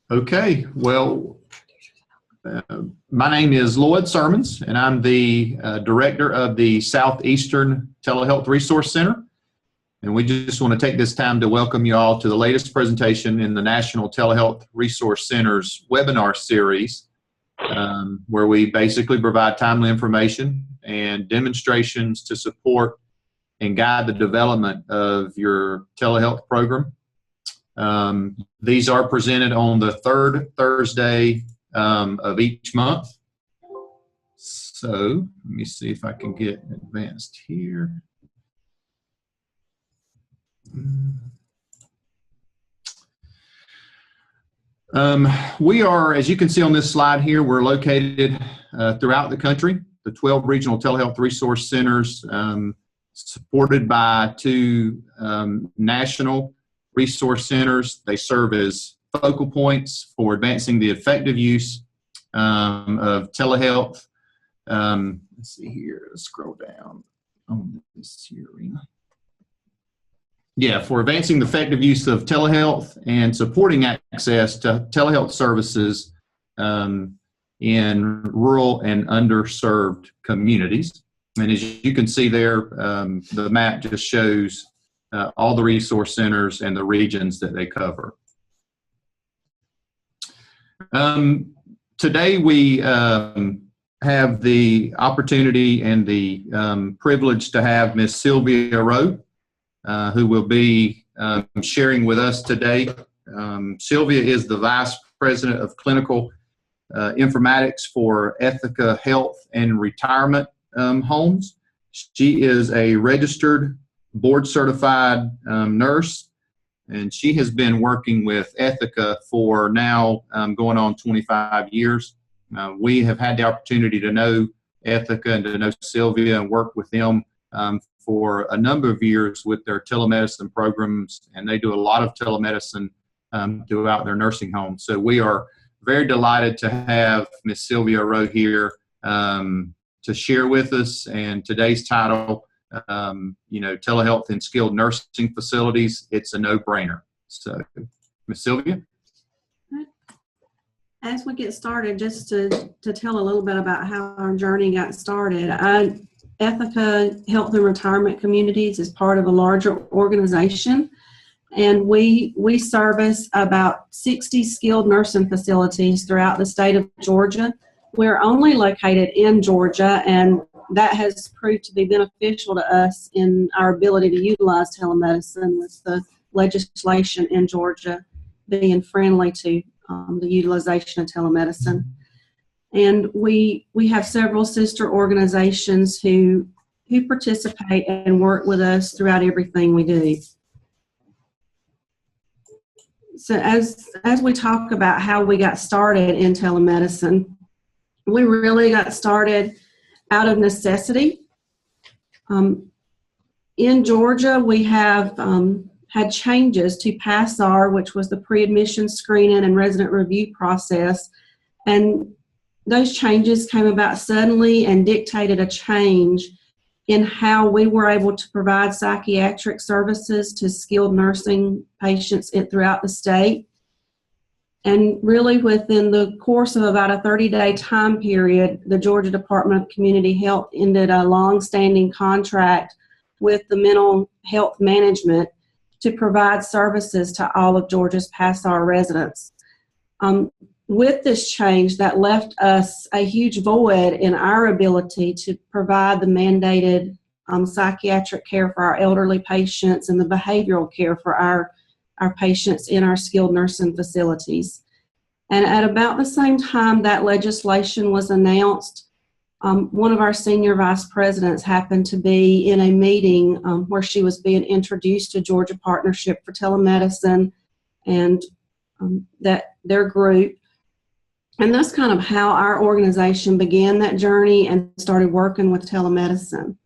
Okay, well, my name is Lloyd Sermons, and I'm the director of the Southeastern Telehealth Resource Center. And we just want to take this time to welcome you all to the latest presentation in the National Telehealth Resource Center's webinar series, where we basically provide timely information and demonstrations to support and guide the development of your telehealth program. These are presented on the third Thursday of each month. So let me see if I can get advanced here. We are, as you can see on this slide here, we're located throughout the country. The 12 regional telehealth resource centers, supported by two national resource centers. They serve as focal points for advancing the effective use of telehealth. Let's see here, let's scroll down on this here arena. Yeah, for advancing the effective use of telehealth and supporting access to telehealth services in rural and underserved communities. And as you can see there, the map just shows all the resource centers and the regions that they cover. Today we have the opportunity and the privilege to have Ms. Sylvia Rowe, who will be sharing with us today. Sylvia is the Vice President of Clinical Informatics for Ethica Health and Retirement Homes. She is a registered board-certified nurse, and she has been working with Ethica for now going on 25 years. We have had the opportunity to know Ethica and to know Sylvia and work with them for a number of years with their telemedicine programs, and they do a lot of telemedicine throughout their nursing homes. So we are very delighted to have Ms. Sylvia Rowe here to share with us. And today's title, telehealth in skilled nursing facilities, it's a no-brainer. So, Ms. Sylvia? As we get started, just to tell a little bit about how our journey got started. Ethica Health and Retirement Communities is part of a larger organization, and we service about 60 skilled nursing facilities throughout the state of Georgia. We're only located in Georgia, and that has proved to be beneficial to us in our ability to utilize telemedicine, with the legislation in Georgia being friendly to the utilization of telemedicine. And we have several sister organizations who participate and work with us throughout everything we do. So as we talk about how we got started in telemedicine, we really got started out of necessity. In Georgia, we have had changes to PASSAR, which was the pre-admission screening and resident review process. And those changes came about suddenly and dictated a change in how we were able to provide psychiatric services to skilled nursing patients throughout the state. And really within the course of about a 30-day time period, the Georgia Department of Community Health ended a long-standing contract with the mental health management to provide services to all of Georgia's PASSAR residents. With this change, that left us a huge void in our ability to provide the mandated psychiatric care for our elderly patients and the behavioral care for our patients in our skilled nursing facilities. And at about the same time that legislation was announced, one of our senior vice presidents happened to be in a meeting where she was being introduced to Georgia Partnership for Telemedicine and their group. And that's kind of how our organization began that journey and started working with telemedicine.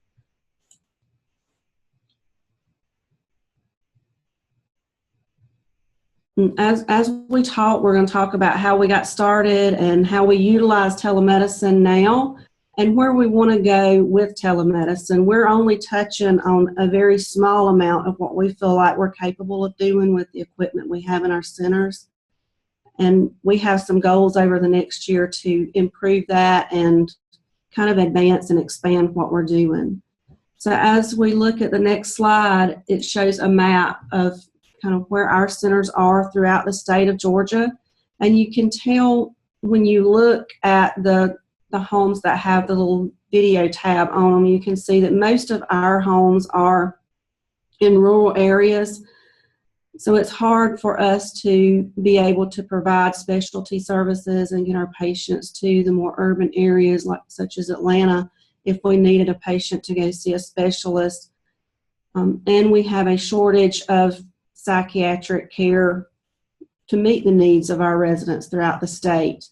As we talk, we're going to talk about how we got started and how we utilize telemedicine now and where we want to go with telemedicine. We're only touching on a very small amount of what we feel like we're capable of doing with the equipment we have in our centers. And we have some goals over the next year to improve that and kind of advance and expand what we're doing. So as we look at the next slide, it shows a map of kind of where our centers are throughout the state of Georgia. And you can tell when you look at the homes that have the little video tab on them, you can see that most of our homes are in rural areas. So it's hard for us to be able to provide specialty services and get our patients to the more urban areas such as Atlanta if we needed a patient to go see a specialist. And we have a shortage of psychiatric care to meet the needs of our residents throughout the state.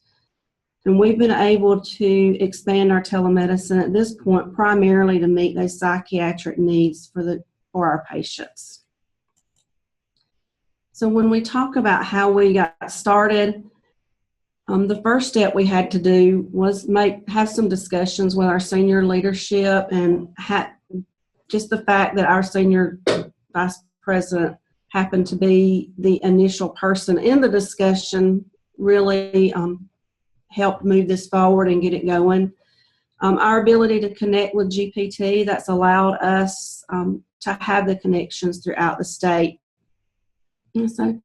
And we've been able to expand our telemedicine at this point primarily to meet those psychiatric needs for our patients. So when we talk about how we got started, the first step we had to do was have some discussions with our senior leadership, and just the fact that our senior vice president happened to be the initial person in the discussion really helped move this forward and get it going. Our ability to connect with GPT, that's allowed us to have the connections throughout the state. And so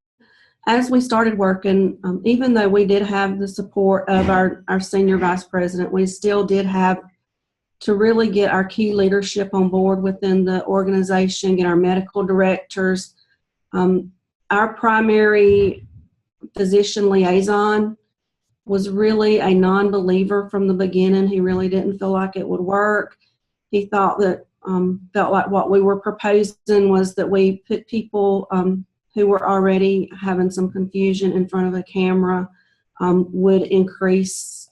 as we started working, even though we did have the support of our senior vice president, we still did have to really get our key leadership on board within the organization, get our medical directors. Our primary physician liaison was really a non-believer from the beginning. He really didn't feel like it would work. He thought that, felt like what we were proposing was that we put people who were already having some confusion in front of a camera would increase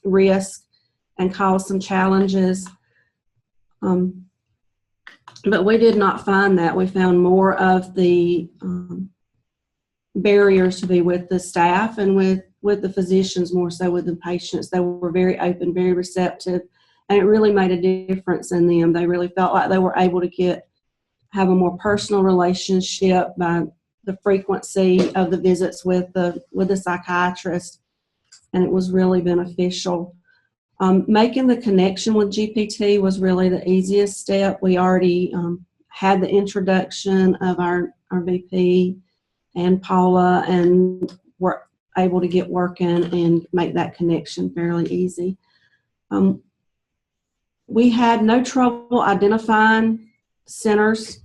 risk and cause some challenges. But we did not find that. We found more of the barriers to be with the staff and with the physicians, more so with the patients. They were very open, very receptive, and it really made a difference in them. They really felt like they were able to have a more personal relationship by the frequency of the visits with the psychiatrist, and it was really beneficial. Making the connection with GPT was really the easiest step. We already had the introduction of our VP and Paula, and were able to get working and make that connection fairly easy. We had no trouble identifying centers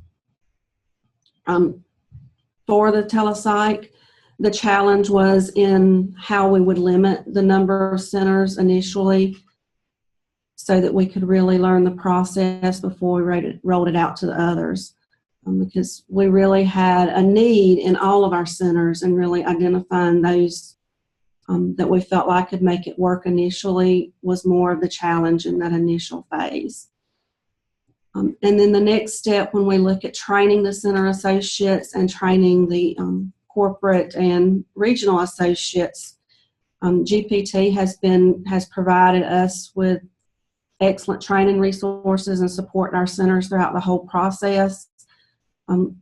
for the telepsych. The challenge was in how we would limit the number of centers initially so that we could really learn the process before we rolled it out to the others. Because we really had a need in all of our centers, and really identifying those that we felt like could make it work initially was more of the challenge in that initial phase. And then the next step, when we look at training the center associates and training the corporate and regional associates, GPT has provided us with excellent training resources and support in our centers throughout the whole process.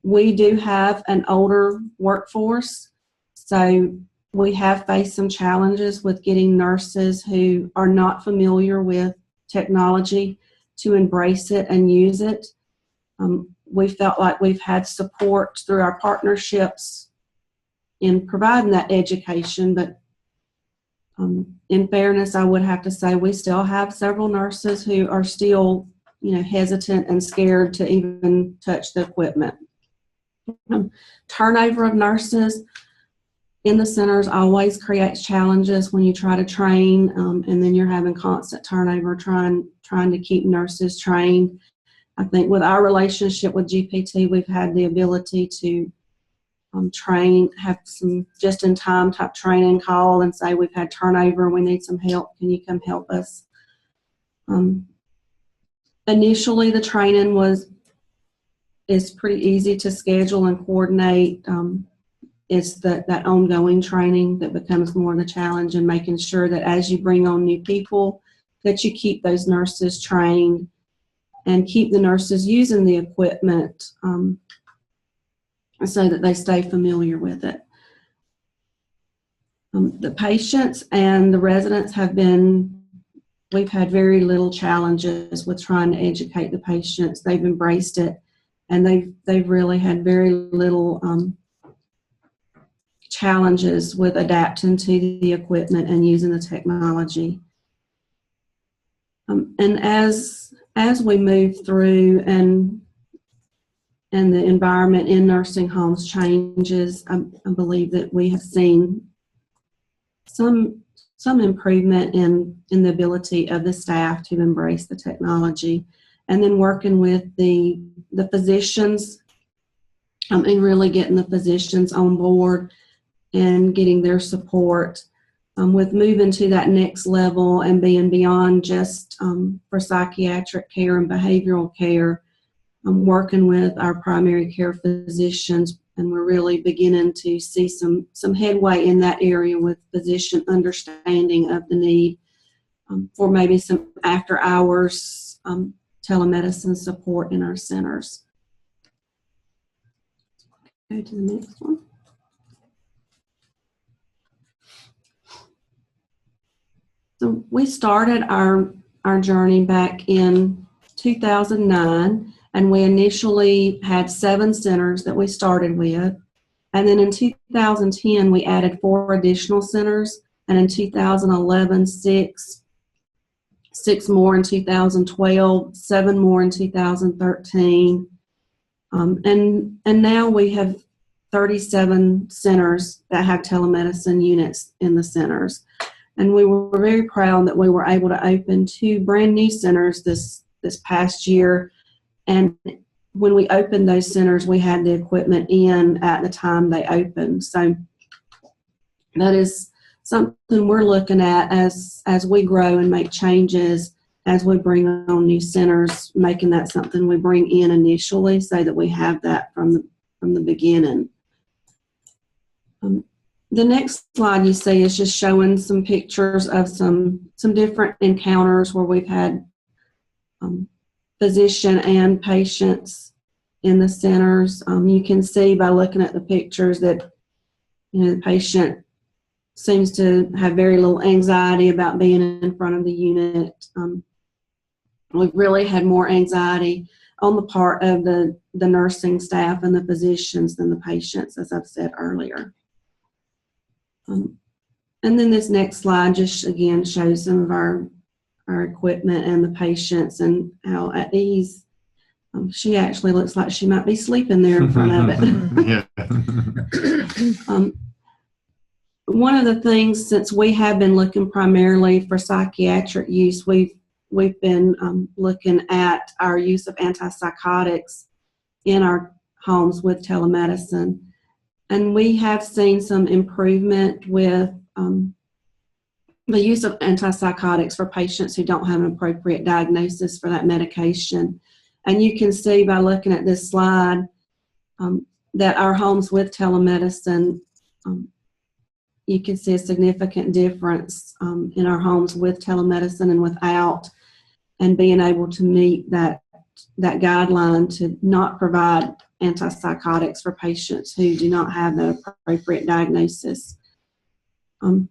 We do have an older workforce, so we have faced some challenges with getting nurses who are not familiar with technology to embrace it and use it. We felt like we've had support through our partnerships in providing that education, but in fairness, I would have to say we still have several nurses who are still, hesitant and scared to even touch the equipment. Turnover of nurses in the centers always creates challenges when you try to train, and then you're having constant turnover trying to keep nurses trained. I think with our relationship with GPT, we've had the ability to train, have some just-in-time type training call and say, we've had turnover, we need some help, can you come help us? Initially, the training is pretty easy to schedule and coordinate. It's that ongoing training that becomes more of the challenge, and making sure that as you bring on new people, that you keep those nurses trained and keep the nurses using the equipment so that they stay familiar with it. The patients and the residents we've had very little challenges with trying to educate the patients. They've embraced it, and they've really had very little challenges with adapting to the equipment and using the technology. And as we move through and the environment in nursing homes changes, I believe that we have seen some improvement in the ability of the staff to embrace the technology, and then working with the physicians and really getting the physicians on board and getting their support with moving to that next level and being beyond just for psychiatric care and behavioral care. I'm working with our primary care physicians, and we're really beginning to see some headway in that area with physician understanding of the need for maybe some after hours telemedicine support in our centers. Go to the next one. So we started our journey back in 2009, and we initially had 7 centers that we started with. And then in 2010, we added 4 additional centers, and in 2011, 6 more in 2012, 7 more in 2013. And now we have 37 centers that have telemedicine units in the centers. And we were very proud that we were able to open 2 brand new centers this past year. And when we opened those centers, we had the equipment in at the time they opened. So that is something we're looking at as we grow and make changes, as we bring on new centers, making that something we bring in initially so that we have that from the beginning. The next slide you see is just showing some pictures of some different encounters where we've had physician and patients in the centers. You can see by looking at the pictures that the patient seems to have very little anxiety about being in front of the unit. We've really had more anxiety on the part of the nursing staff and the physicians than the patients, as I've said earlier. And then this next slide just again shows some of our equipment and the patients and how at ease. She actually looks like she might be sleeping there in front of it. One of the things, since we have been looking primarily for psychiatric use, we've been looking at our use of antipsychotics in our homes with telemedicine. And we have seen some improvement with the use of antipsychotics for patients who don't have an appropriate diagnosis for that medication. And you can see by looking at this slide that our homes with telemedicine, you can see a significant difference in our homes with telemedicine and without, and being able to meet that guideline to not provide antipsychotics for patients who do not have the appropriate diagnosis. And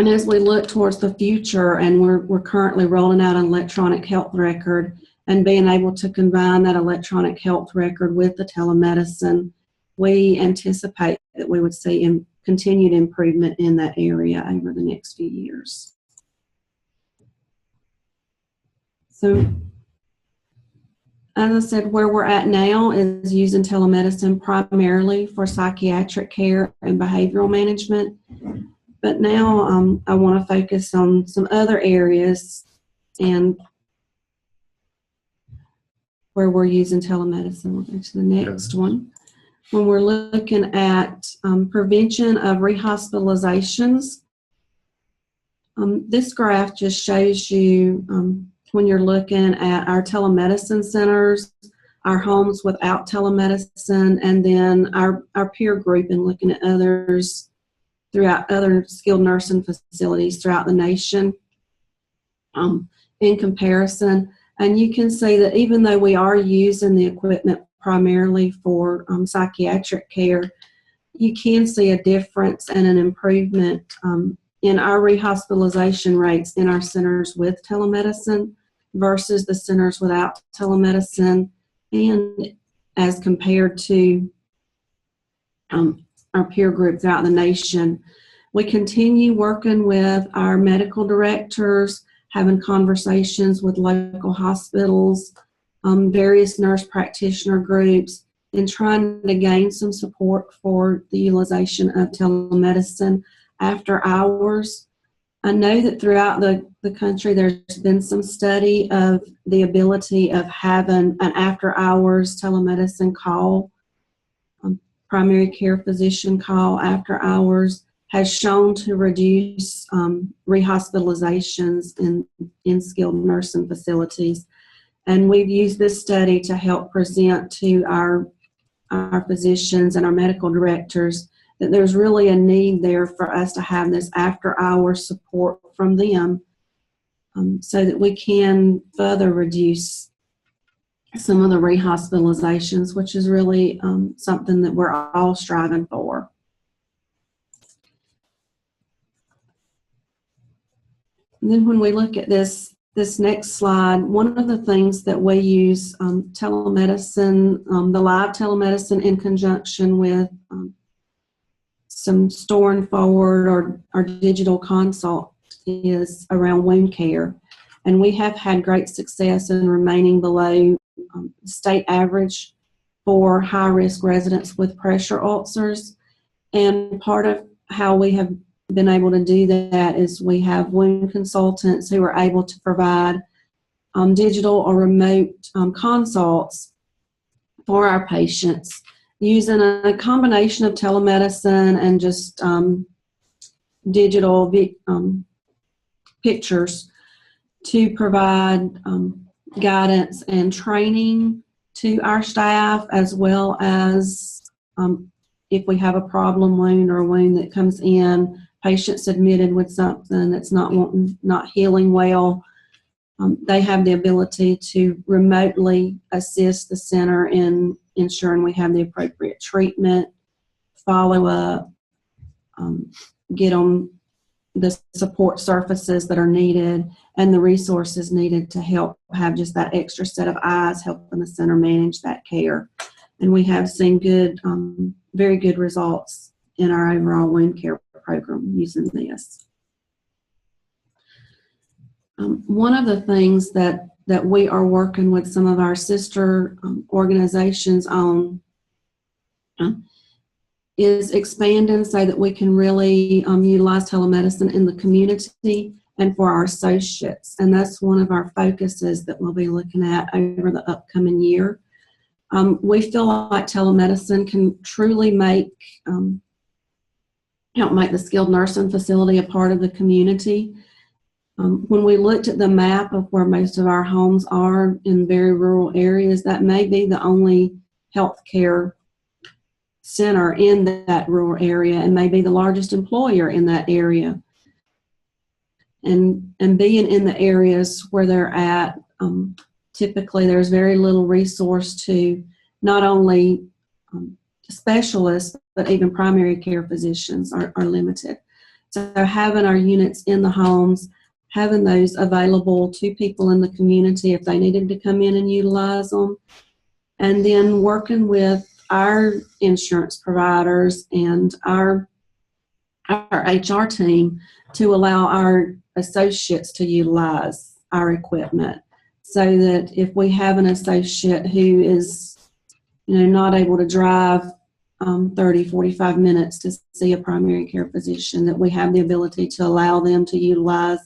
as we look towards the future, and we're currently rolling out an electronic health record, and being able to combine that electronic health record with the telemedicine, we anticipate that we would see continued improvement in that area over the next few years. So, as I said, where we're at now is using telemedicine primarily for psychiatric care and behavioral management. But now I want to focus on some other areas and where we're using telemedicine. We'll go to the next one. When we're looking at prevention of rehospitalizations, this graph just shows you when you're looking at our telemedicine centers, our homes without telemedicine, and then our peer group, and looking at others throughout other skilled nursing facilities throughout the nation in comparison. And you can see that even though we are using the equipment primarily for psychiatric care, you can see a difference and an improvement in our rehospitalization rates in our centers with telemedicine versus the centers without telemedicine, and as compared to our peer group throughout the nation. We continue working with our medical directors, having conversations with local hospitals, various nurse practitioner groups, and trying to gain some support for the utilization of telemedicine after hours. I know that throughout the country there's been some study of the ability of having an after hours telemedicine call, primary care physician call after hours has shown to reduce rehospitalizations in skilled nursing facilities. And we've used this study to help present to our physicians and our medical directors that there's really a need there for us to have this after-hours support from them so that we can further reduce some of the rehospitalizations, which is really something that we're all striving for. And then when we look at this next slide, one of the things that we use telemedicine, the live telemedicine in conjunction with some store and forward or digital consult is around wound care. And we have had great success in remaining below state average for high-risk residents with pressure ulcers. And part of how we have been able to do that is we have wound consultants who are able to provide digital or remote consults for our patients using a combination of telemedicine and just digital pictures to provide guidance and training to our staff, as well as if we have a problem wound or a wound that comes in, patients admitted with something that's not healing well, they have the ability to remotely assist the center in ensuring we have the appropriate treatment, follow up, get on the support surfaces that are needed and the resources needed to help have just that extra set of eyes helping the center manage that care. And we have seen good, very good results in our overall wound care program using this. One of the things that we are working with some of our sister organizations on is expanding so that we can really utilize telemedicine in the community and for our associates. And that's one of our focuses that we'll be looking at over the upcoming year. We feel like telemedicine can truly help make the skilled nursing facility a part of the community. When we looked at the map of where most of our homes are in very rural areas, that may be the only healthcare center in that rural area and may be the largest employer in that area. And being in the areas where they're at, typically there's very little resource to not only specialists, but even primary care physicians are limited. So having our units in the homes, having those available to people in the community if they needed to come in and utilize them, and then working with our insurance providers and our HR team to allow our associates to utilize our equipment, so that if we have an associate who is not able to drive 30, 45 minutes to see a primary care physician, that we have the ability to allow them to utilize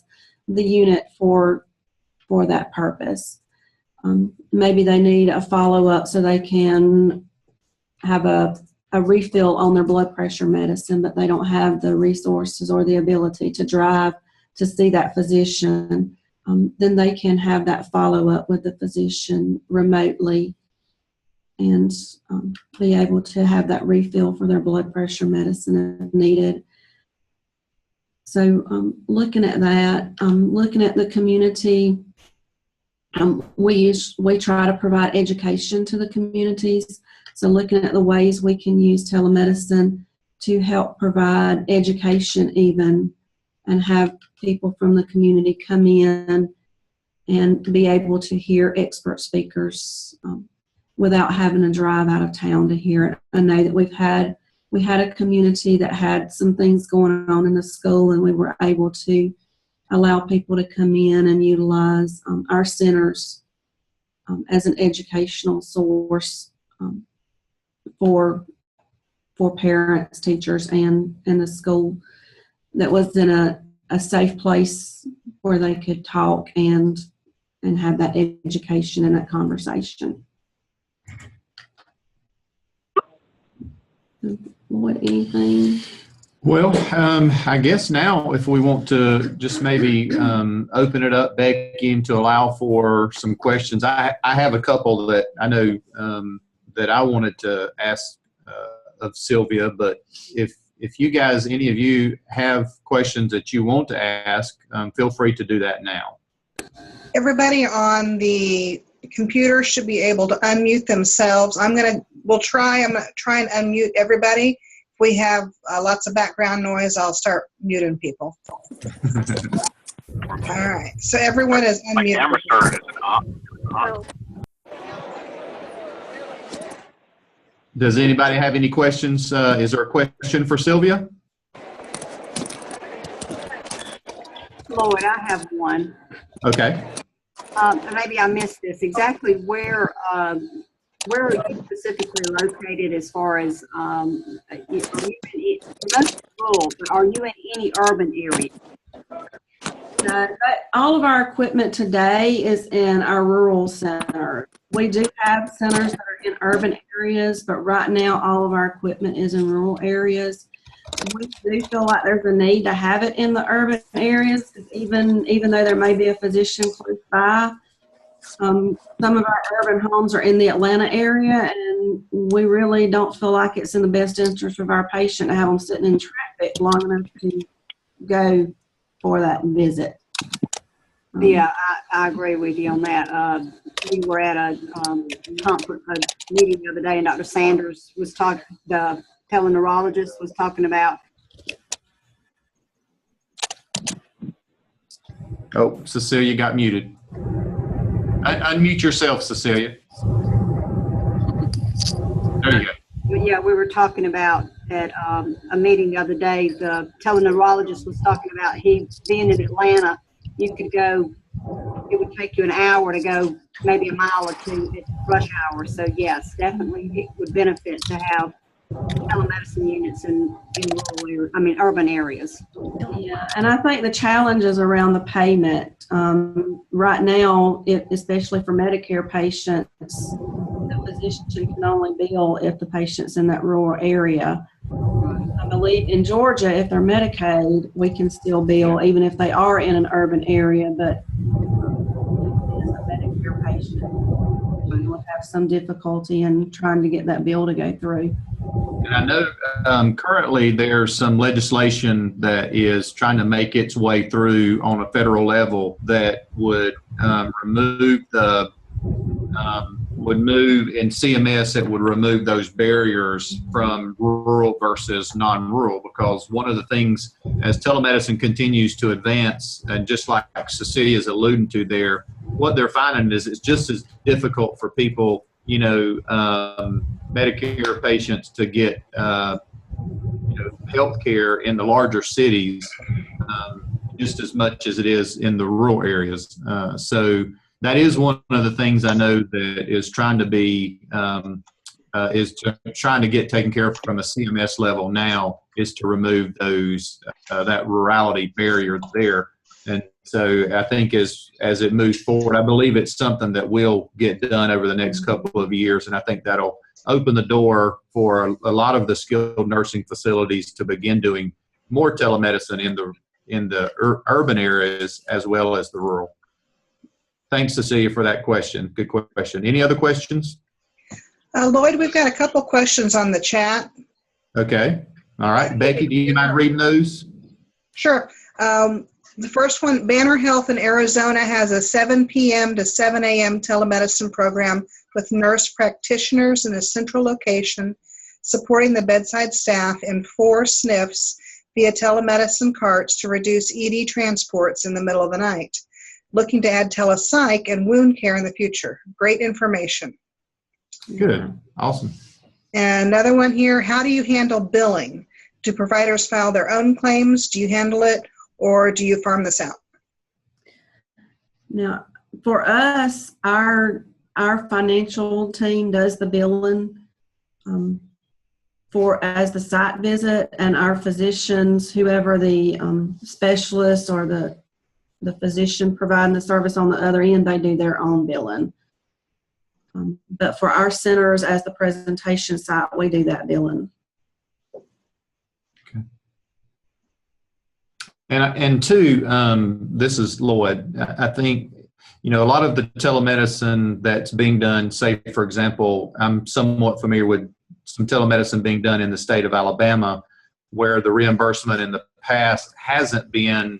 the unit for that purpose. Maybe they need a follow-up so they can have a refill on their blood pressure medicine, but they don't have the resources or the ability to drive to see that physician. Then they can have that follow-up with the physician remotely and be able to have that refill for their blood pressure medicine if needed. So looking at that, looking at the community, we try to provide education to the communities. So looking at the ways we can use telemedicine to help provide education even, and have people from the community come in and be able to hear expert speakers without having to drive out of town to hear it. I know that we had a community that had some things going on in the school, and we were able to allow people to come in and utilize our centers as an educational source for parents, teachers, and the school, that was in a safe place where they could talk and have that education and that conversation. What, anything? Well, I guess now if we want to just maybe open it up, Becky, to allow for some questions. I have a couple that I know that I wanted to ask of Sylvia, but if you guys, any of you have questions that you want to ask, feel free to do that now. Everybody on the computer should be able to unmute themselves. I'm going to try and unmute everybody. If we have lots of background noise, I'll start muting people. All right, so everyone is unmuted. My camera started off. Does anybody have any questions? Is there a question for Sylvia? Lloyd, I have one. Okay. Maybe I missed this. Exactly where are you specifically located as far as, are you in, most rural, but are you in any urban area? All of our equipment today is in our rural center. We do have centers that are in urban areas, but right now all of our equipment is in rural areas. We do feel like there's a need to have it in the urban areas, even though there may be a physician close by. Some of our urban homes are in the Atlanta area, and we really don't feel like it's in the best interest of our patient to have them sitting in traffic long enough to go for that visit. Yeah, I agree with you on that. We were at a conference, a meeting the other day, and Dr. Sanders was talking, the teleneurologist was talking about. Oh, Cecilia got muted. Unmute yourself, Cecilia. There you go. Yeah, we were talking about at a meeting the other day, the teleneurologist was talking about he being in Atlanta, you could go, it would take you an hour to go maybe a mile or two at rush hour. So yes, definitely it would benefit to have telemedicine units in rural areas, I mean urban areas. Yeah, and I think the challenge is around the payment. Right now, especially for Medicare patients, the physician can only bill if the patient's in that rural area. I believe in Georgia, if they're Medicaid, we can still bill even if they are in an urban area, but as a Medicare patient, we will have some difficulty in trying to get that bill to go through. And I know currently there's some legislation that is trying to make its way through on a federal level that would remove the in CMS, it would remove those barriers from rural versus non-rural, because one of the things as telemedicine continues to advance, and just like Cecilia is alluding to there, what they're finding is it's just as difficult for people, you know, Medicare patients to get, health care in the larger cities just as much as it is in the rural areas. So that is one of the things I know that is trying to be, trying to get taken care of from a CMS level now, is to remove those, that rurality barrier there. And so I think as it moves forward, I believe it's something that will get done over the next couple of years. And I think that'll open the door for a lot of the skilled nursing facilities to begin doing more telemedicine in the urban areas as well as the rural. Thanks, Cecilia, for that question. Good question. Any other questions? Lloyd, we've got a couple questions on the chat. Okay. All right. Becky, do you mind reading those? Sure. The first one, Banner Health in Arizona has a 7 p.m. to 7 a.m. telemedicine program with nurse practitioners in a central location. supporting the bedside staff in 4 SNFs via telemedicine carts to reduce ED transports in the middle of the night. Looking to add telepsych and wound care in the future. Great information. Good. Awesome. And another one here, how do you handle billing? Do providers file their own claims? Do you handle it, or do you farm this out? Now, for us, our financial team does the billing for as the site visit, and our physicians, whoever the specialist or the physician providing the service on the other end, they do their own billing. But for our centers as the presentation site, we do that billing. Okay. And two, this is Lloyd. I think, a lot of the telemedicine that's being done, say, for example, I'm somewhat familiar with some telemedicine being done in the state of Alabama, where the reimbursement in the past hasn't been,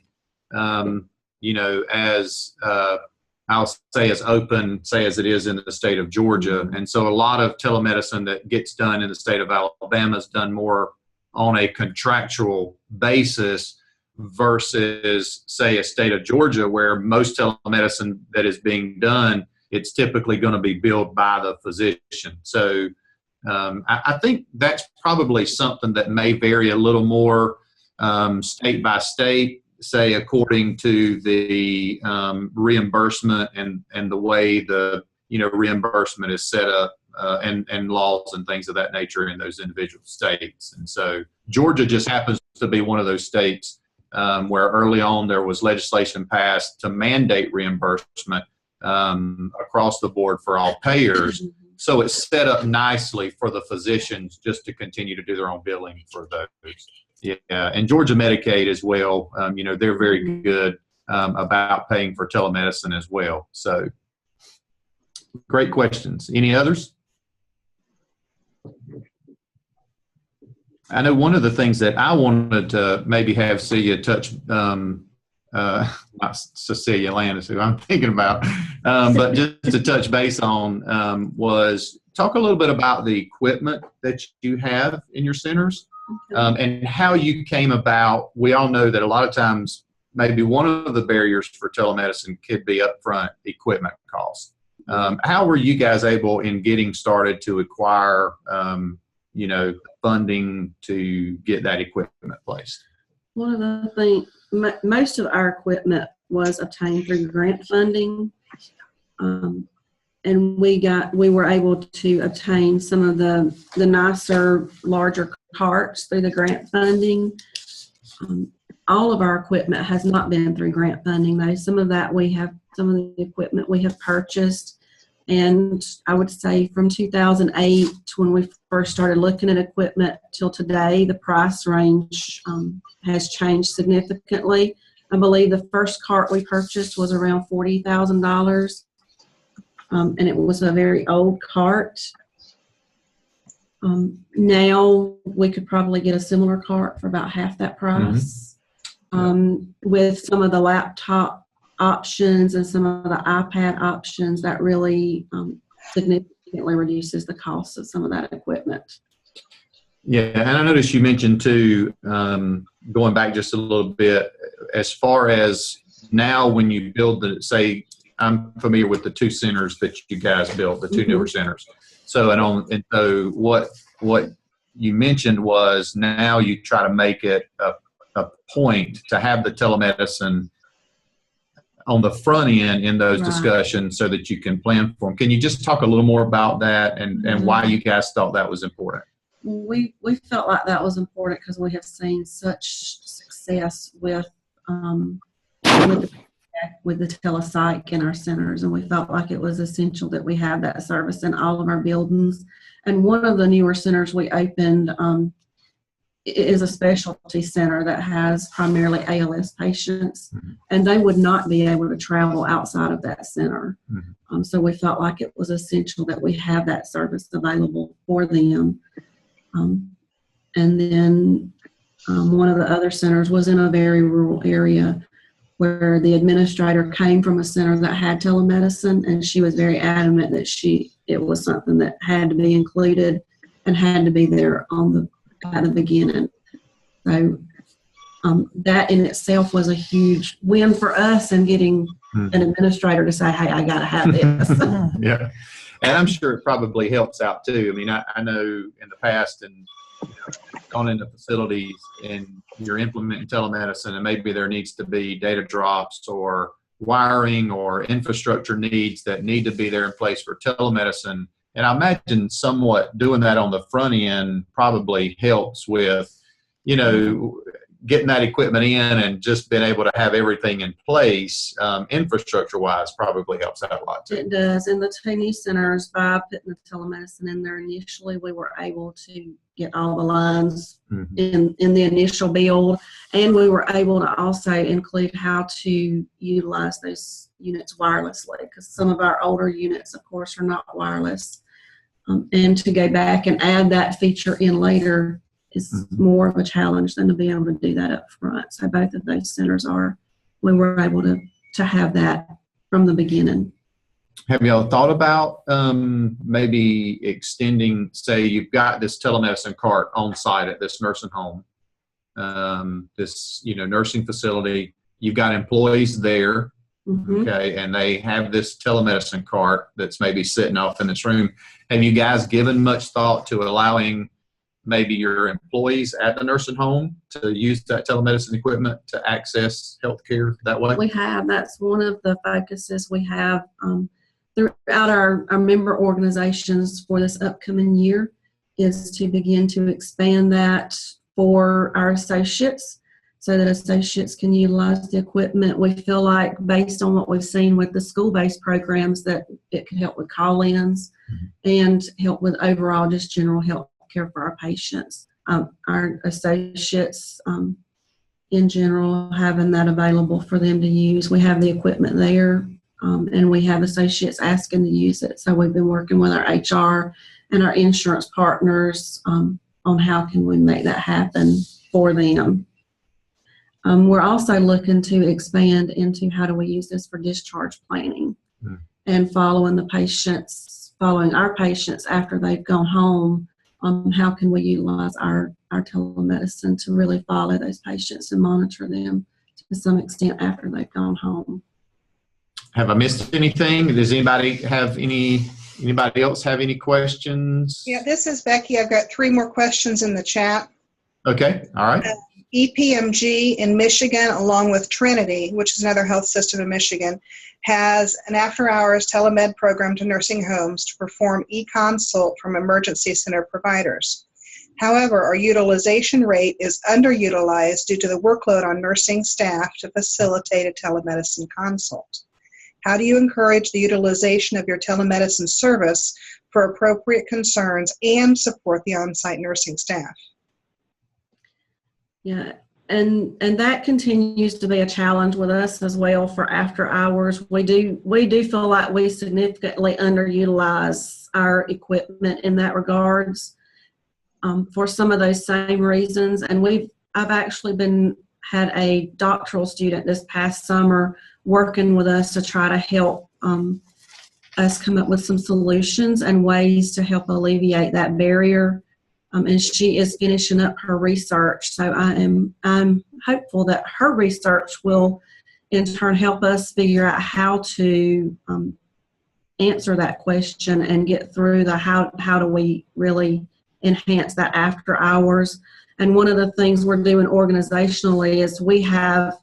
as I'll say as open, say, as it is in the state of Georgia. And so a lot of telemedicine that gets done in the state of Alabama is done more on a contractual basis versus, say, a state of Georgia, where most telemedicine that is being done, it's typically going to be billed by the physician. So I think that's probably something that may vary a little more state by state, say, according to the reimbursement and the way the reimbursement is set up and laws and things of that nature in those individual states. And so Georgia just happens to be one of those states where early on there was legislation passed to mandate reimbursement across the board for all payers. So it's set up nicely for the physicians just to continue to do their own billing for those. Yeah, and Georgia Medicaid as well. They're very good about paying for telemedicine as well. So, great questions. Any others? I know one of the things that I wanted to maybe have Celia touch, not Cecilia Landis, who I'm thinking about, but just to touch base on was talk a little bit about the equipment that you have in your centers. And how you came about. We all know that a lot of times maybe one of the barriers for telemedicine could be upfront equipment costs. How were you guys able in getting started to acquire, funding to get that equipment placed? One of the things, most of our equipment was obtained through grant funding. And we were able to obtain some of the nicer, larger carts through the grant funding. All of our equipment has not been through grant funding, though. Some of the equipment we have purchased. And I would say from 2008 to when we first started looking at equipment till today, the price range has changed significantly. I believe the first cart we purchased was around $40,000. And it was a very old cart. Now we could probably get a similar cart for about half that price. With some of the laptop options and some of the iPad options, that really significantly reduces the cost of some of that equipment. Yeah, and I noticed you mentioned too, going back just a little bit, as far as now when you build say, I'm familiar with the 2 centers that you guys built, the 2 newer centers. So so what you mentioned was now you try to make it a point to have the telemedicine on the front end in those discussions so that you can plan for them. Can you just talk a little more about that and why you guys thought that was important? We felt like that was important because we have seen such success with the telepsych in our centers, and we felt like it was essential that we have that service in all of our buildings. And one of the newer centers we opened is a specialty center that has primarily ALS patients, and they would not be able to travel outside of that center. So we felt like it was essential that we have that service available for them. And then one of the other centers was in a very rural area where the administrator came from a center that had telemedicine, and she was very adamant that it was something that had to be included. and had to be there at the beginning. So that in itself was a huge win for us in getting an administrator to say, hey, I got to have this. Yeah. And I'm sure it probably helps out too. I mean, I know in the past and gone into facilities and you're implementing telemedicine and maybe there needs to be data drops or wiring or infrastructure needs that need to be there in place for telemedicine. And I imagine somewhat doing that on the front end probably helps with, getting that equipment in and just being able to have everything in place, infrastructure-wise, probably helps out a lot too. It does. In the two new centers, by putting the telemedicine in there initially, we were able to get all the lines in the initial build, and we were able to also include how to utilize those units wirelessly, because some of our older units, of course, are not wireless. And to go back and add that feature in later is more of a challenge than to be able to do that up front. So both of those centers we were able to have that from the beginning. Have y'all thought about maybe extending, say you've got this telemedicine cart on site at this nursing home, this nursing facility, you've got employees there, okay, and they have this telemedicine cart that's maybe sitting off in this room. Have you guys given much thought to allowing maybe your employees at the nursing home to use that telemedicine equipment to access healthcare that way? We have. That's one of the focuses we have throughout our member organizations for this upcoming year, is to begin to expand that for our associates so that associates can utilize the equipment. We feel like, based on what we've seen with the school-based programs, that it can help with call-ins and help with overall just general health care for our patients. Our associates in general, having that available for them to use. We have the equipment there, and we have associates asking to use it. So we've been working with our HR and our insurance partners on how can we make that happen for them. We're also looking to expand into how do we use this for discharge planning and following our patients after they've gone home. How can we utilize our telemedicine to really follow those patients and monitor them to some extent after they've gone home? Have I missed anything? Does anybody else have any questions? Yeah, this is Becky. I've got 3 more questions in the chat. Okay, all right. EPMG in Michigan, along with Trinity, which is another health system in Michigan, has an after-hours telemed program to nursing homes to perform e-consult from emergency center providers. However, our utilization rate is underutilized due to the workload on nursing staff to facilitate a telemedicine consult. How do you encourage the utilization of your telemedicine service for appropriate concerns and support the on-site nursing staff? Yeah, and that continues to be a challenge with us as well for after hours. We do feel like we significantly underutilize our equipment in that regards for some of those same reasons. And I've actually had a doctoral student this past summer working with us to try to help us come up with some solutions and ways to help alleviate that barrier. And she is finishing up her research, so I'm hopeful that her research will in turn help us figure out how to answer that question and get through the how do we really enhance that after hours. And one of the things we're doing organizationally is we have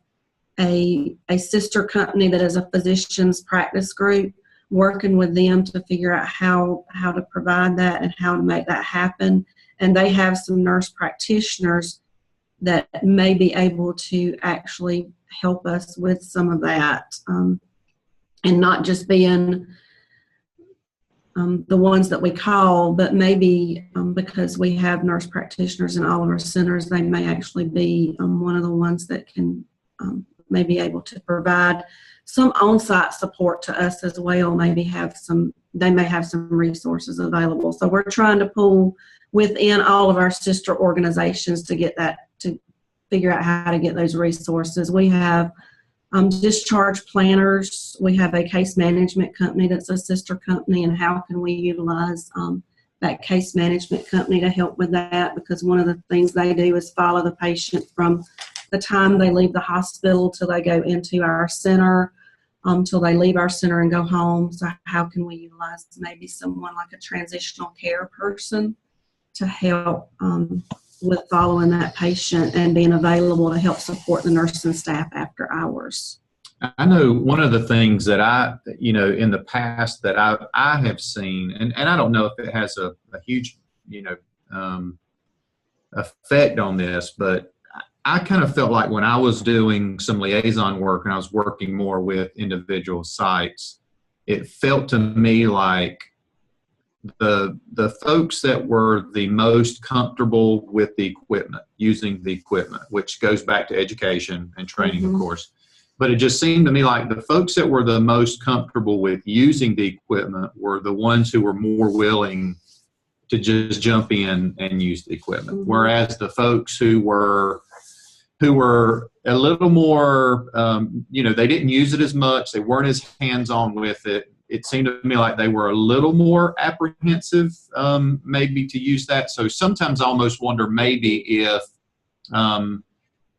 a sister company that is a physician's practice group, working with them to figure out how to provide that and how to make that happen. And they have some nurse practitioners that may be able to actually help us with some of that, and not just being the ones that we call, but maybe because we have nurse practitioners in all of our centers, they may actually be one of the ones that can may be able to provide some on-site support to us as well. They may have some resources available. So we're trying to pull within all of our sister organizations to get that, to figure out how to get those resources. We have discharge planners. We have a case management company that's a sister company, and how can we utilize that case management company to help with that, because one of the things they do is follow the patient from the time they leave the hospital till they go into our center, till they leave our center and go home. So how can we utilize maybe someone like a transitional care person to help with following that patient and being available to help support the nurse and staff after hours? I know one of the things that in the past that I have seen, and I don't know if it has a huge, effect on this, but I kind of felt like when I was doing some liaison work and I was working more with individual sites, it felt to me like the folks that were the most comfortable with the equipment, using the equipment, which goes back to education and training, of course. But it just seemed to me like the folks that were the most comfortable with using the equipment were the ones who were more willing to just jump in and use the equipment. Whereas the folks who were a little more, they didn't use it as much, they weren't as hands-on with it. It seemed to me like they were a little more apprehensive, maybe, to use that. So sometimes I almost wonder maybe if,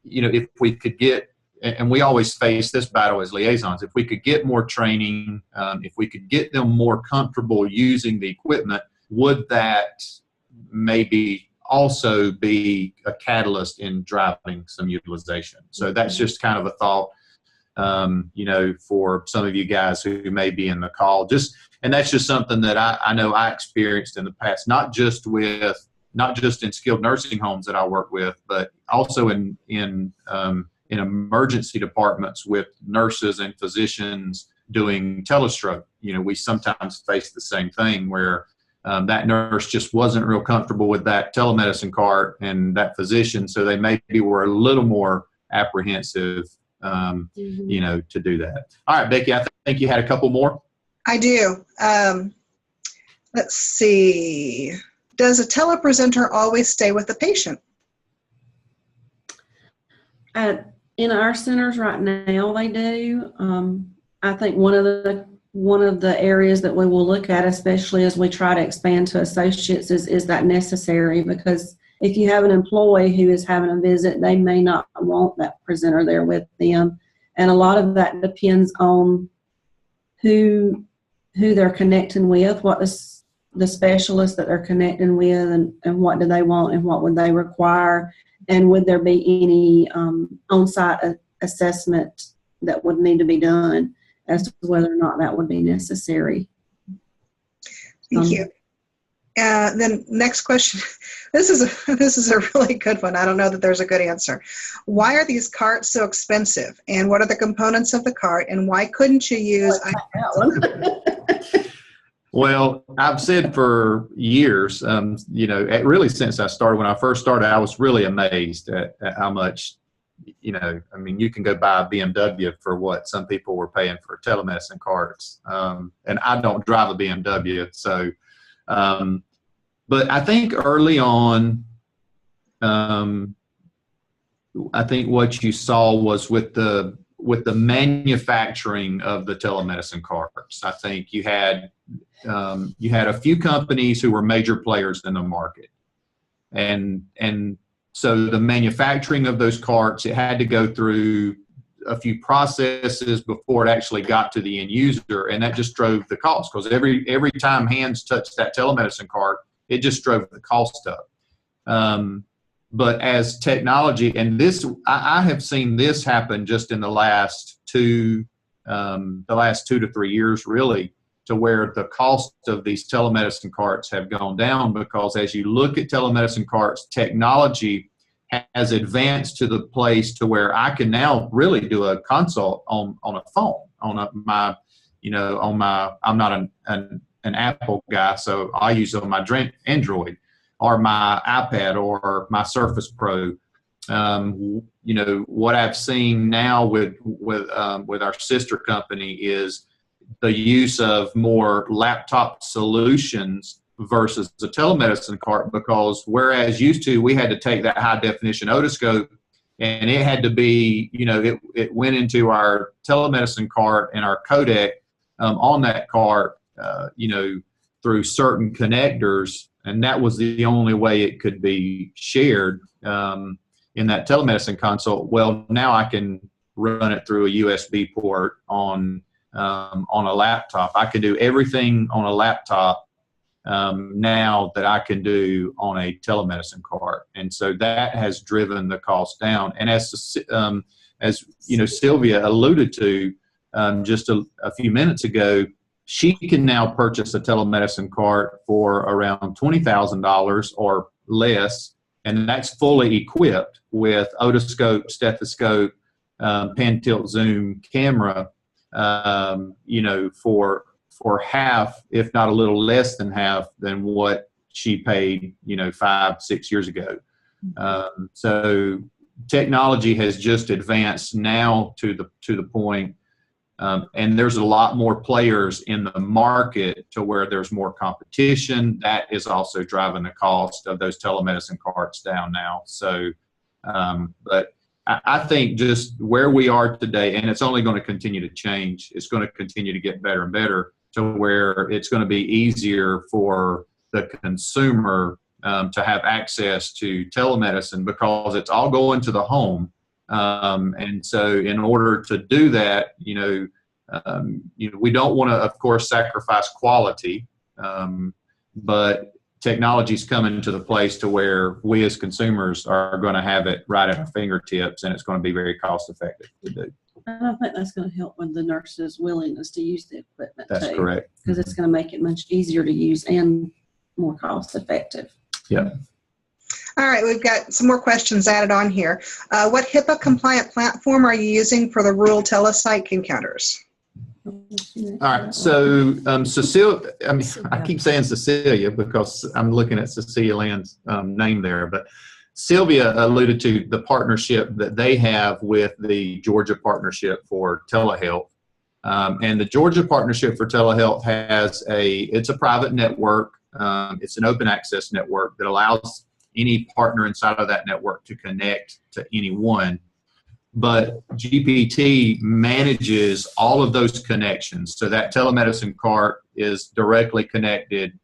if we could get, and we always face this battle as liaisons, if we could get more training, if we could get them more comfortable using the equipment, would that maybe also be a catalyst in driving some utilization? So that's just kind of a thought, for some of you guys who may be in the call. And that's just something that I know I experienced in the past, not just in skilled nursing homes that I work with, but also in emergency departments with nurses and physicians doing telestroke. We sometimes face the same thing where that nurse just wasn't real comfortable with that telemedicine cart and that physician, so they maybe were a little more apprehensive, to do that. All right, Becky, I think you had a couple more. I do. Let's see. Does a telepresenter always stay with the patient? In our centers right now, they do. I think one of the areas that we will look at, especially as we try to expand to associates, is that necessary, because if you have an employee who is having a visit, they may not want that presenter there with them. And a lot of that depends on who they're connecting with, what the specialist that they're connecting with, and what do they want and what would they require, and would there be any on-site assessment that would need to be done as to whether or not that would be necessary. Thank you. Then next question. This is a really good one. I don't know that there's a good answer. Why are these carts so expensive? And what are the components of the cart? And why couldn't you use? Well, I've said for years, really since I started, when I first started, I was really amazed at how much, you can go buy a BMW for what some people were paying for telemedicine carts. And I don't drive a BMW. So, but I think early on, I think what you saw was with the manufacturing of the telemedicine carts, I think you had a few companies who were major players in the market, and so the manufacturing of those carts, it had to go through a few processes before it actually got to the end user, and that just drove the cost, because every time hands touched that telemedicine cart, it just drove the cost up. But as technology, and this, I have seen this happen just in the last 2 to 3 years, really, to where the cost of these telemedicine carts have gone down, because as you look at telemedicine carts, technology has advanced to the place to where I can now really do a consult on a phone, I'm not an Apple guy, so I use it on my Android or my iPad or my Surface Pro. What I've seen now with our sister company is the use of more laptop solutions versus the telemedicine cart, because whereas used to we had to take that high definition otoscope and it had to be, it went into our telemedicine cart and our codec on that cart, through certain connectors. And that was the only way it could be shared in that telemedicine consult. Well, now I can run it through a USB port on a laptop. I can do everything on a laptop now that I can do on a telemedicine cart. And so that has driven the cost down. And as you know, Sylvia alluded to just a few minutes ago, she can now purchase a telemedicine cart for around $20,000 or less, and that's fully equipped with otoscope, stethoscope, pan tilt zoom camera, you know, for half, if not a little less than half, than what she paid, you know, 5-6 years ago. So technology has just advanced now to the point. And there's a lot more players in the market to where there's more competition. That is also driving the cost of those telemedicine carts down now. So, but I think just where we are today, and it's only going to continue to change, it's going to continue to get better and better to where it's going to be easier for the consumer to have access to telemedicine because it's all going to the home. And so in order to do that, you know, we don't want to, of course, sacrifice quality, but technology's coming to the place to where we as consumers are going to have it right at our fingertips, and it's going to be very cost effective to do. And I think that's going to help with the nurses' willingness to use the equipment. That's too, correct. Because it's going to make it much easier to use and more cost effective. Yeah. All right, we've got some more questions added on here. What HIPAA-compliant platform are you using for the rural telepsych encounters? All right. So, Cecilia, I mean, I keep saying Cecilia because I'm looking at Cecilia Land's name there, but Sylvia alluded to the partnership that they have with the Georgia Partnership for Telehealth. And the Georgia Partnership for Telehealth it's a private network. It's an open access network that allows any partner inside of that network to connect to anyone. But GPT manages all of those connections. So that telemedicine cart is directly connected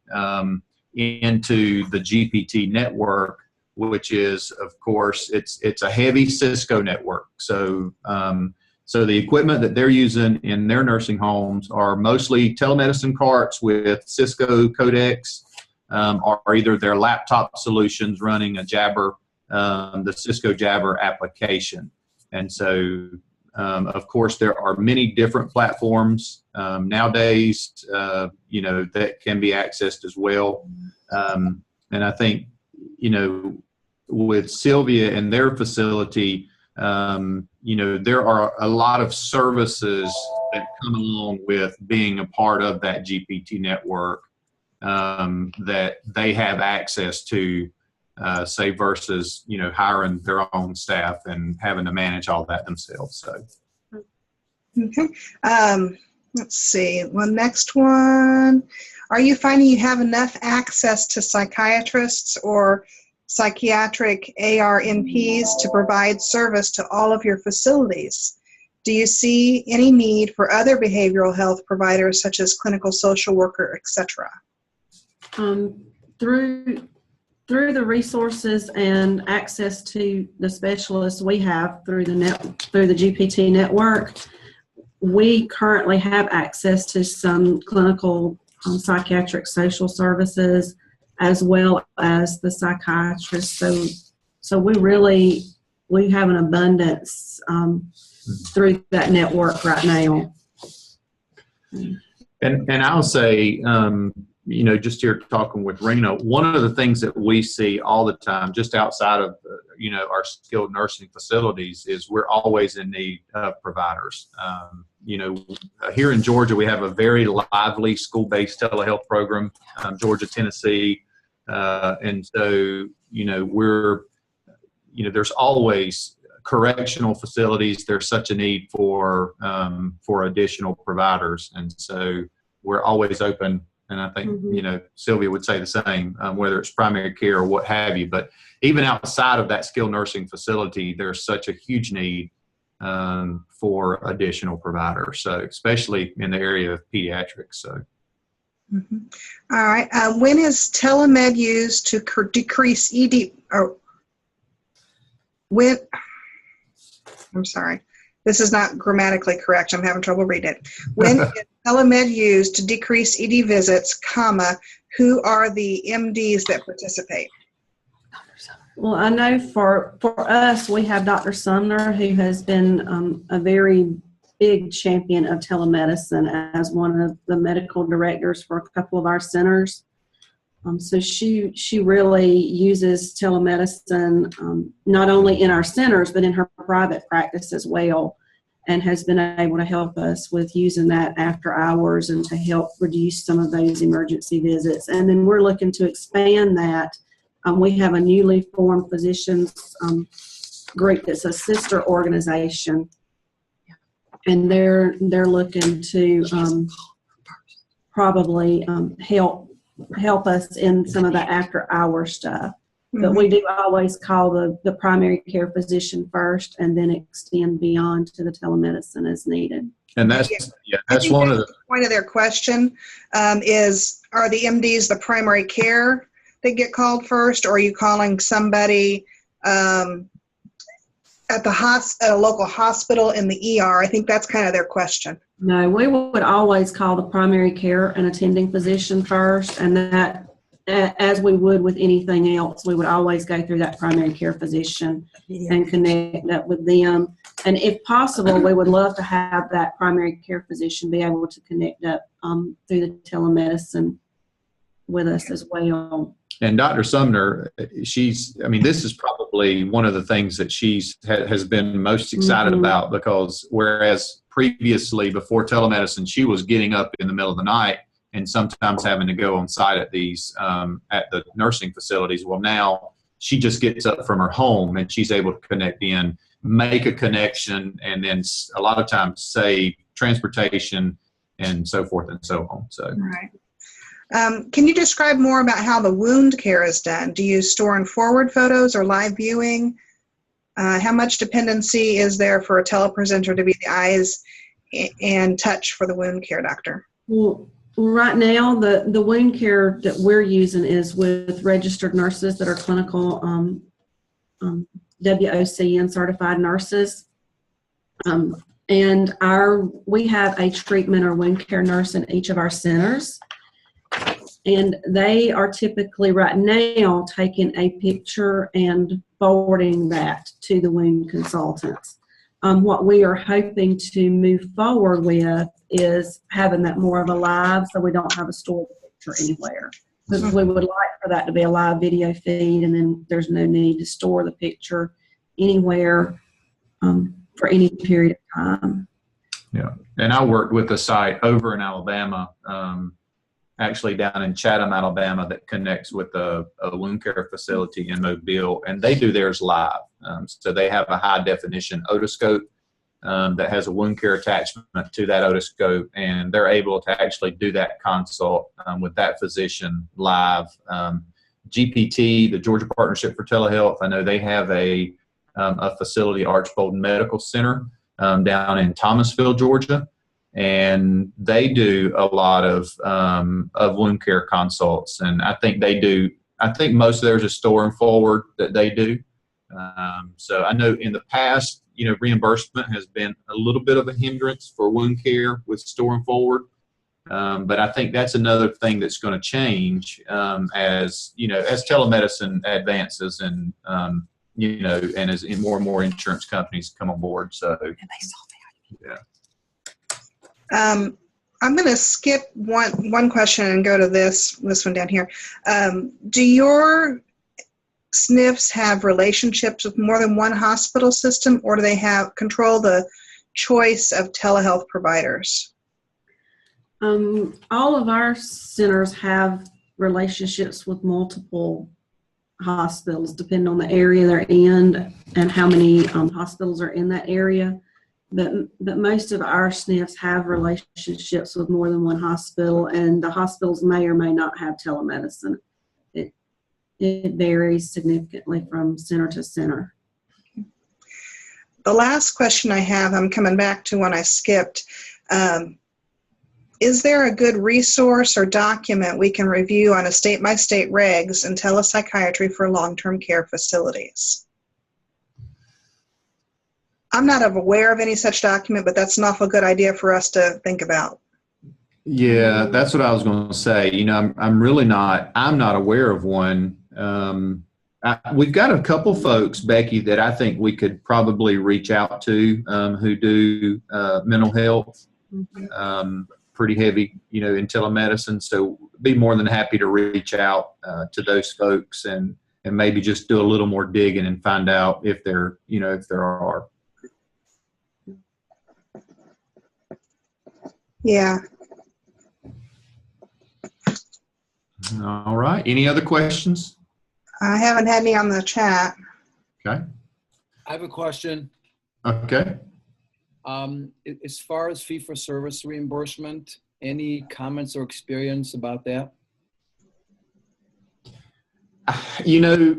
into the GPT network, which is, of course, it's a heavy Cisco network. So so the equipment that they're using in their nursing homes are mostly telemedicine carts with Cisco codecs, or either their laptop solutions running a Jabber, the Cisco Jabber application. And so, of course, there are many different platforms nowadays, you know, that can be accessed as well. And I think, you know, with Sylvia and their facility, you know, there are a lot of services that come along with being a part of that GPT network that they have access to. Say versus, you know, hiring their own staff and having to manage all that themselves. So, okay. Let's see. Well, next one. Are you finding you have enough access to psychiatrists or psychiatric ARNPs to provide service to all of your facilities? Do you see any need for other behavioral health providers such as clinical social worker, etc.? Through the resources and access to the specialists we have through the GPT network, we currently have access to some clinical psychiatric social services as well as the psychiatrists. So we have an abundance through that network right now. and I'll say, you know, just here talking with Rena, one of the things that we see all the time, just outside of, you know, our skilled nursing facilities, is we're always in need of providers. You know, here in Georgia, we have a very lively school-based telehealth program, Georgia, Tennessee. And so, you know, there's always correctional facilities. There's such a need for additional providers. And so we're always open. And I think, you know, Sylvia would say the same, whether it's primary care or what have you. But even outside of that skilled nursing facility, there's such a huge need for additional providers. So especially in the area of pediatrics. So, Mhm. All right. When is telemed used to decrease ED? Or when? I'm sorry. This is not grammatically correct. I'm having trouble reading it. When is telemed used to decrease ED visits, comma, who are the MDs that participate? Well, I know for us, we have Dr. Sumner, who has been a very big champion of telemedicine as one of the medical directors for a couple of our centers. So she really uses telemedicine not only in our centers, but in her private practice as well, and has been able to help us with using that after hours and to help reduce some of those emergency visits. And then we're looking to expand that. We have a newly formed physicians group that's a sister organization, and they're looking to probably help us in some of the after hour stuff. But we do always call the primary care physician first, and then extend beyond to the telemedicine as needed. And that's one of the point of their question is, are the MDs the primary care that get called first, or are you calling somebody at a local hospital in the ER? I think that's kind of their question. No, we would always call the primary care and attending physician first, and that, as we would with anything else, we would always go through that primary care physician and connect up with them. And if possible, we would love to have that primary care physician be able to connect up through the telemedicine with us as well. And Dr. Sumner, this is probably one of the things that has been most excited about, because whereas previously, before telemedicine, she was getting up in the middle of the night and sometimes having to go on site at these at the nursing facilities. Well, now she just gets up from her home and she's able to connect in, make a connection, and then a lot of times save transportation and so forth and so on. So. Right. Can you describe more about how the wound care is done? Do you store and forward photos or live viewing? How much dependency is there for a telepresenter to be the eyes and touch for the wound care doctor? Well, right now, the wound care that we're using is with registered nurses that are clinical WOCN certified nurses. And we have a treatment or wound care nurse in each of our centers. And they are typically right now taking a picture and forwarding that to the wound consultants. What we are hoping to move forward with is having that more of a live, so we don't have a stored picture anywhere. Because we would like for that to be a live video feed, and then there's no need to store the picture anywhere for any period of time. Yeah, and I worked with a site over in Alabama, actually down in Chatham, Alabama, that connects with a wound care facility in Mobile, and they do theirs live. So they have a high definition otoscope that has a wound care attachment to that otoscope, and they're able to actually do that consult with that physician live. GPT, the Georgia Partnership for Telehealth, I know they have a facility, Archbold Medical Center, down in Thomasville, Georgia. And they do a lot of wound care consults, and I think most of theirs is store and forward that they do. So I know in the past, reimbursement has been a little bit of a hindrance for wound care with store and forward. But I think that's another thing that's going to change as telemedicine advances and and as more and more insurance companies come on board. So yeah. I'm going to skip one question and go to this one down here. Do your SNFs have relationships with more than one hospital system, or do they control the choice of telehealth providers? All of our centers have relationships with multiple hospitals, depending on the area they're in and how many hospitals are in that area. But most of our SNFs have relationships with more than one hospital, and the hospitals may or may not have telemedicine. It varies significantly from center to center. The last question I have, I'm coming back to one I skipped. Is there a good resource or document we can review on a state-by-state regs in telepsychiatry for long-term care facilities? I'm not aware of any such document, but that's an awful good idea for us to think about. Yeah, that's what I was going to say. You know, I'm not aware of one. We've got a couple folks, Becky, that I think we could probably reach out to who do mental health, pretty heavy, you know, in telemedicine. So be more than happy to reach out to those folks and maybe just do a little more digging and find out if there are. Yeah. All right. Any other questions? I haven't had any on the chat. Okay. I have a question. Okay. As far as fee-for-service reimbursement, any comments or experience about that? You know,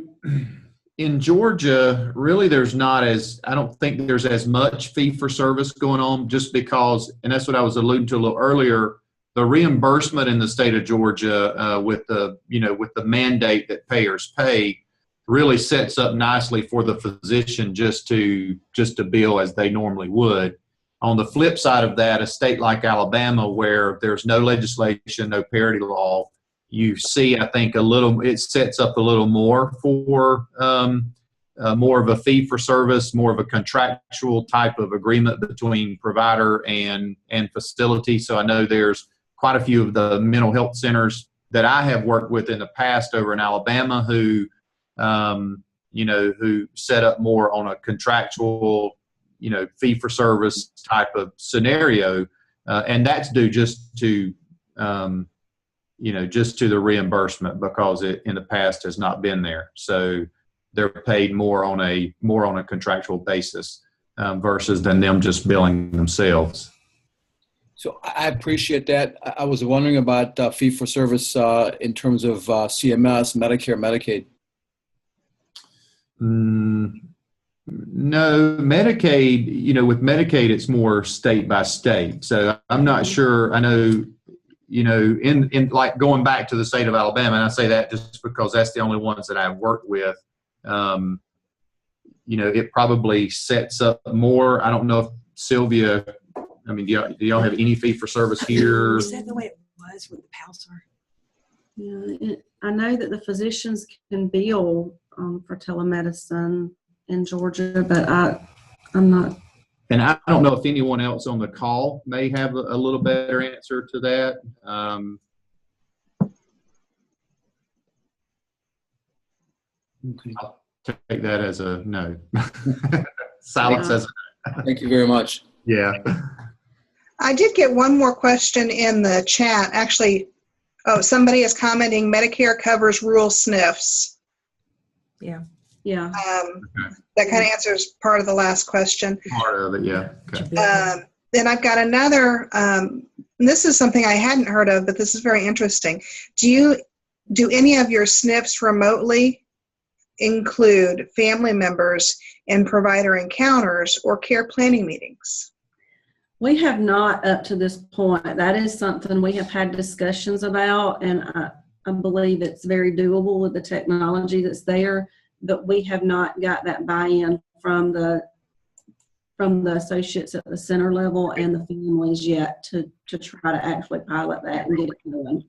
in Georgia, really I don't think there's as much fee-for-service going on just because, and that's what I was alluding to a little earlier, the reimbursement in the state of Georgia with the mandate that payers pay really sets up nicely for the physician just to bill as they normally would. On the flip side of that, a state like Alabama, where there's no legislation, no parity law, you see, I think it sets up a little more for more of a fee for service, more of a contractual type of agreement between provider and facility. So I know there's quite a few of the mental health centers that I have worked with in the past over in Alabama who set up more on a contractual, fee for service type of scenario. And that's due just to the reimbursement because it in the past has not been there. So they're paid more on a contractual basis versus than them just billing themselves. So I appreciate that. I was wondering about fee for service in terms of CMS, Medicare, Medicaid. No, Medicaid, with Medicaid, it's more state by state. So I'm not sure. I know, in like going back to the state of Alabama, and I say that just because that's the only ones that I've worked with, it probably sets up more. I don't know if Sylvia, do y'all have any fee for service here? Is that the way it was with the PALSAR? Yeah, I know that the physicians can bill for telemedicine in Georgia, but I'm not. And I don't know if anyone else on the call may have a little better answer to that. Okay. I'll take that as a no. Silence as a no. Thank you very much. Yeah. I did get one more question in the chat. Actually, somebody is commenting Medicare covers rural SNFs. Yeah. Yeah. That kind of answers part of the last question. Part of it, yeah. Okay. Then I've got another, this is something I hadn't heard of, but this is very interesting. Do any of your SNFs remotely include family members in provider encounters or care planning meetings? We have not up to this point. That is something we have had discussions about, and I believe it's very doable with the technology that's there, but we have not got that buy-in from the associates at the center level and the families yet to try to actually pilot that and get it going.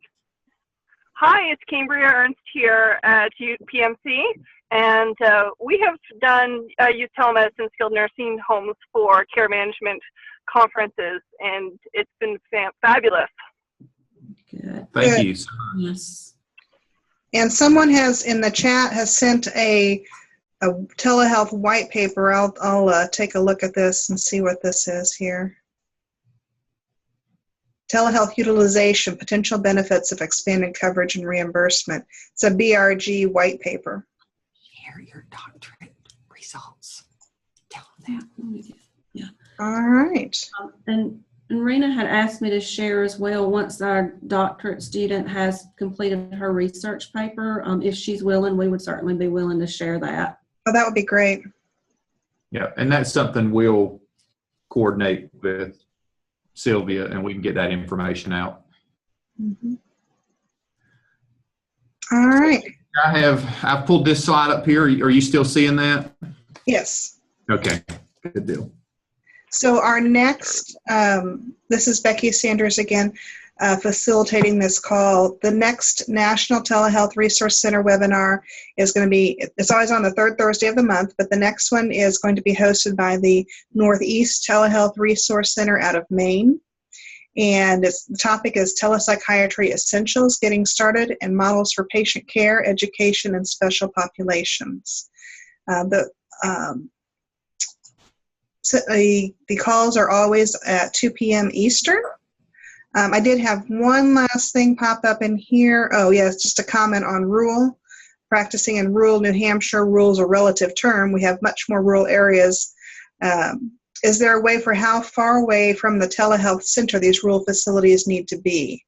Hi, it's Cambria Ernst here at PMC, and we have done youth telemedicine skilled nursing homes for care management conferences, and it's been fabulous. Good. Thank you. Yes. And someone has in the chat has sent a telehealth white paper. I'll take a look at this and see what this is here. Telehealth utilization, potential benefits of expanded coverage and reimbursement. It's a BRG white paper. Share your doctorate results. Tell them that. Yeah. All right. And Rena had asked me to share as well, once our doctorate student has completed her research paper, if she's willing, we would certainly be willing to share that. Oh, that would be great. Yeah, and that's something we'll coordinate with Sylvia, and we can get that information out. Mhm. All right. I've pulled this slide up here. Are you still seeing that? Yes. Okay, good deal. So our next, this is Becky Sanders again, facilitating this call. The next National Telehealth Resource Center webinar is going to be, it's always on the third Thursday of the month, but the next one is going to be hosted by the Northeast Telehealth Resource Center out of Maine. And the topic is Telepsychiatry Essentials, Getting Started, and Models for Patient Care, Education, and Special Populations. So the calls are always at 2 p.m. Eastern. I did have one last thing pop up in here. Oh, yes, just a comment on rural. Practicing in rural New Hampshire, rural is a relative term. We have much more rural areas. Is there a way for how far away from the telehealth center these rural facilities need to be?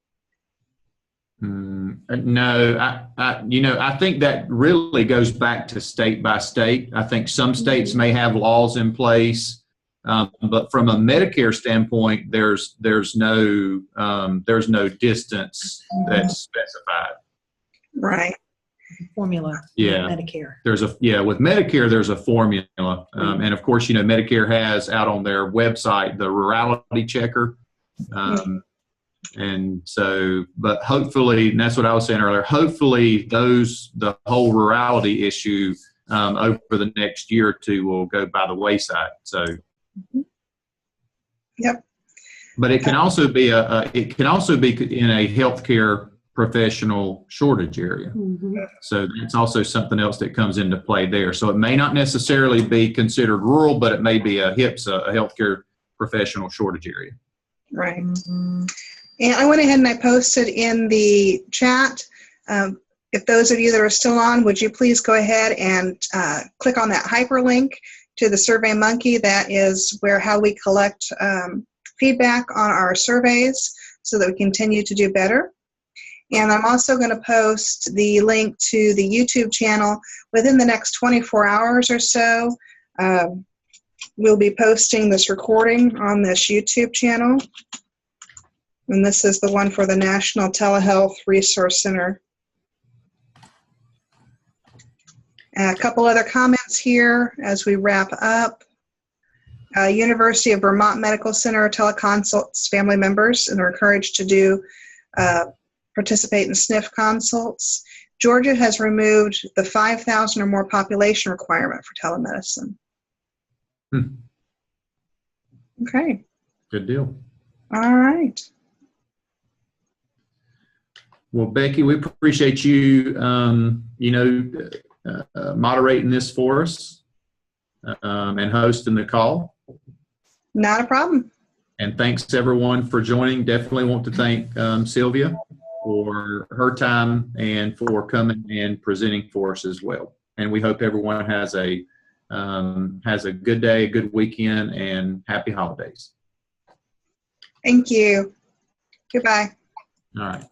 No, I think that really goes back to state by state. I think some states may have laws in place. But from a Medicare standpoint, there's no distance that's specified. Right. Formula. Yeah. Medicare. With Medicare, there's a formula. And of course, Medicare has out on their website the rurality checker. And so, but hopefully, and that's what I was saying earlier, hopefully the whole rurality issue over the next year or two will go by the wayside. So. Yep. But it can also be in a healthcare professional shortage area. Mhm. So it's also something else that comes into play there. So it may not necessarily be considered rural, but it may be a healthcare professional shortage area. Right. Mm-hmm. And I went ahead and I posted in the chat. If those of you that are still on, would you please go ahead and click on that hyperlink to the SurveyMonkey. That is how we collect feedback on our surveys so that we continue to do better. And I'm also going to post the link to the YouTube channel within the next 24 hours or so. We'll be posting this recording on this YouTube channel. And this is the one for the National Telehealth Resource Center. A couple other comments here as we wrap up. University of Vermont Medical Center teleconsults family members and are encouraged to participate in SNF consults. Georgia has removed the 5,000 or more population requirement for telemedicine. Okay. Good deal. All right. Well, Becky, we appreciate you, moderating this for us and hosting the call. Not a problem. And thanks everyone for joining. Definitely want to thank Sylvia for her time and for coming and presenting for us as well. And we hope everyone has a good day, a good weekend, and happy holidays. Thank you. Goodbye. All right.